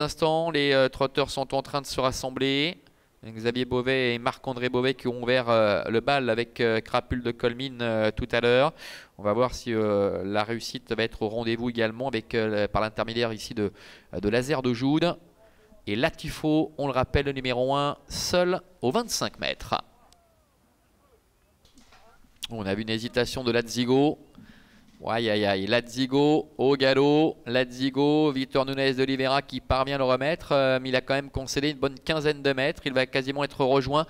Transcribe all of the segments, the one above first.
Instant, les trotteurs sont en train de se rassembler. Xavier Beauvais et Marc-André Beauvais qui ont ouvert le bal avec Crapule de Colmine tout à l'heure. On va voir si la réussite va être au rendez-vous également avec, par l'intermédiaire ici de Laser de Joude. Et Latifo, on le rappelle, le numéro 1, seul aux 25 mètres. On a vu une hésitation de Ladzigo. Aïe aïe aïe, Ladzigo au galop, Ladzigo, Victor Nunez de Oliveira qui parvient à le remettre, mais il a quand même concédé une bonne quinzaine de mètres. Il va quasiment être rejoint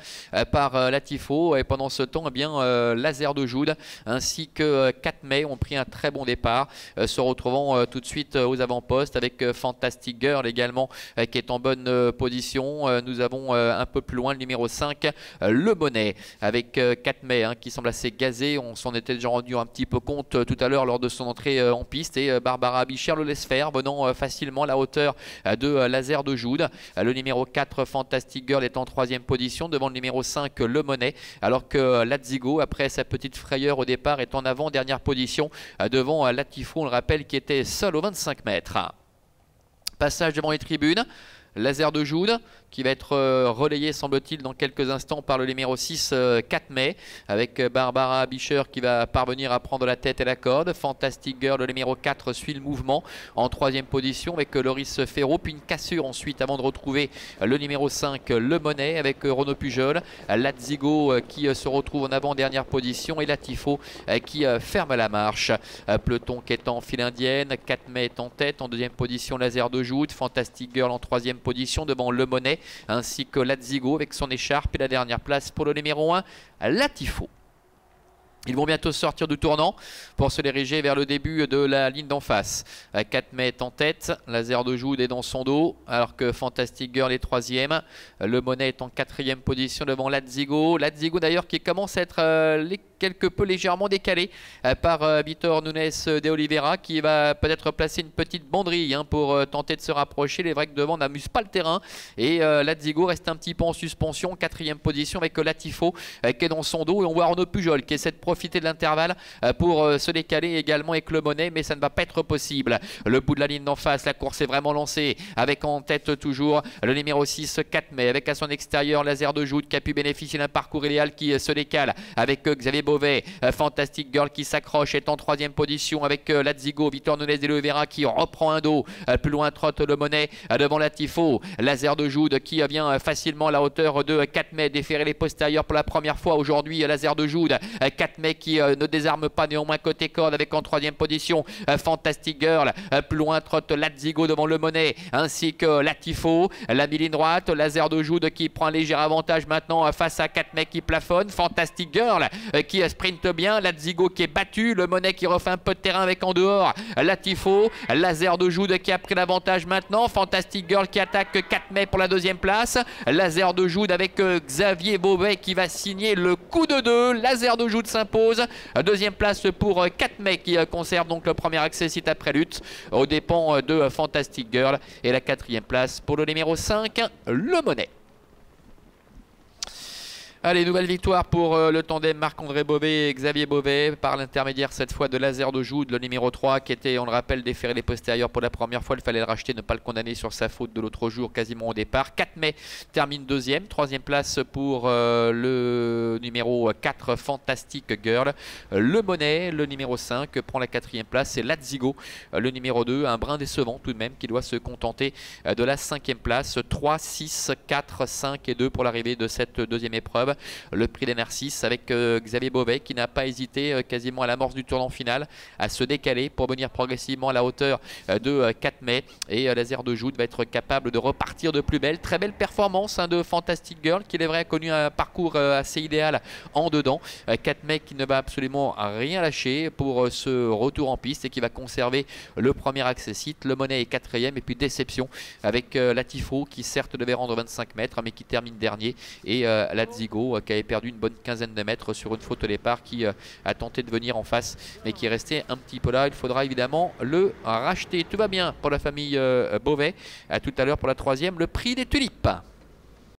par Latifo et pendant ce temps, eh bien, Laser de Joude ainsi que 4 mai ont pris un très bon départ, se retrouvant tout de suite aux avant-postes avec Fantastic Girl également qui est en bonne position. Nous avons un peu plus loin le numéro 5, Le Bonnet avec 4 mai qui semble assez gazé. On s'en était déjà rendu un petit peu compte tout à l'heure lors de son entrée en piste et Barbara Bichère le laisse faire, venant facilement à la hauteur de Laser de Joude. Le numéro 4 Fantastic Girl est en 3e position devant le numéro 5 Le Monnet, alors que Ladzigo, après sa petite frayeur au départ, est en avant dernière position devant Latifo, on le rappelle, qui était seul aux 25 mètres. Passage devant les tribunes. Laser de Joude qui va être relayé semble-t-il dans quelques instants par le numéro 6 4 mai avec Barbara Bicheur qui va parvenir à prendre la tête et la corde. Fantastic Girl, le numéro 4, suit le mouvement en 3e position avec Loris Ferraud, puis une cassure ensuite avant de retrouver le numéro 5 Le Monnet avec Renaud Pujol. Ladzigo qui se retrouve en avant-dernière position et Latifo qui ferme la marche. Peloton qui est en file indienne, 4 mai est en tête, en 2e position Laser de Joude, Fantastic Girl en 3e position devant Le Monnet ainsi que Ladzigo avec son écharpe et la dernière place pour le numéro 1 Latifo. Ils vont bientôt sortir du tournant pour se diriger vers le début de la ligne d'en face. 4 mai est en tête, Laser de Joude est dans son dos, alors que Fantastic Girl est 3e. Le Monnet est en 4e position devant Ladzigo. Ladzigo d'ailleurs qui commence à être quelque peu légèrement décalé par Victor Nunez de Oliveira qui va peut-être placer une petite banderille pour tenter de se rapprocher. Il est vrai que devant n'amuse pas le terrain et Ladzigo reste un petit peu en suspension, 4e position avec Latifo qui est dans son dos et on voit Renaud Pujol qui essaie de profiter de l'intervalle pour se décaler également avec Le Monnet, mais ça ne va pas être possible. Le bout de la ligne d'en face, la course est vraiment lancée avec en tête toujours le numéro 6 4 mai avec à son extérieur Laser de Joude qui a pu bénéficier d'un parcours idéal qui se décale avec Xavier Beauvais. Fantastic Girl qui s'accroche est en 3e position avec Ladzigo, Victor Nunez de Oliveira qui reprend un dos. Plus loin trotte Le Monnet devant Latifo. Laser de Joude qui vient facilement à la hauteur de 4 mai déférer les postérieurs pour la première fois aujourd'hui. Laser de Joude, 4 mai qui ne désarme pas néanmoins côté corde avec en 3e position Fantastic Girl. Plus loin trotte Ladzigo devant Le Monnet ainsi que Latifo. La mi-ligne droite, Laser de Joude qui prend un léger avantage maintenant face à 4 mai qui plafonne. Fantastic Girl qui sprinte bien, Ladzigo qui est battu, Le Monnet qui refait un peu de terrain avec en dehors Latifo. Laser de Joude qui a pris l'avantage maintenant. Fantastic Girl qui attaque 4 mai pour la 2e place. Laser de Joude avec Xavier Beauvais qui va signer le coup de 2. Laser de Joude s'impose. 2e place pour 4 mai qui conserve donc le premier accessit après lutte aux dépens de Fantastic Girl et la 4e place pour le numéro 5 Le Monnet. Allez, nouvelle victoire pour le tandem Marc-André Beauvais et Xavier Beauvais par l'intermédiaire cette fois de Laser de Joude, le numéro 3 qui était, on le rappelle, déféré les postérieurs pour la première fois. Il fallait le racheter, ne pas le condamner sur sa faute de l'autre jour quasiment au départ. 4 mai termine 2e, 3e place pour le numéro 4 Fantastic Girl. Le Monnet, le numéro 5, prend la 4e place. C'est Ladzigo, le numéro 2, un brin décevant tout de même qui doit se contenter de la 5e place. 3, 6, 4, 5 et 2 pour l'arrivée de cette 2e épreuve. Le prix des Narcisses avec Xavier Beauvais qui n'a pas hésité quasiment à l'amorce du tournant final à se décaler pour venir progressivement à la hauteur de 4 mai et Laser de Joude va être capable de repartir de plus belle. Très belle performance de Fantastic Girl qui, il est vrai, a connu un parcours assez idéal en dedans. 4 mai qui ne va absolument rien lâcher pour ce retour en piste et qui va conserver le premier accessit. Le Monnet est 4e et puis déception avec Latifo qui certes devait rendre 25 mètres mais qui termine dernier et Ladzigo qui avait perdu une bonne quinzaine de mètres sur une faute au départ qui a tenté de venir en face mais qui est resté un petit peu là. Il faudra évidemment le racheter. Tout va bien pour la famille Beauvais. À tout à l'heure pour la 3e, le prix des tulipes.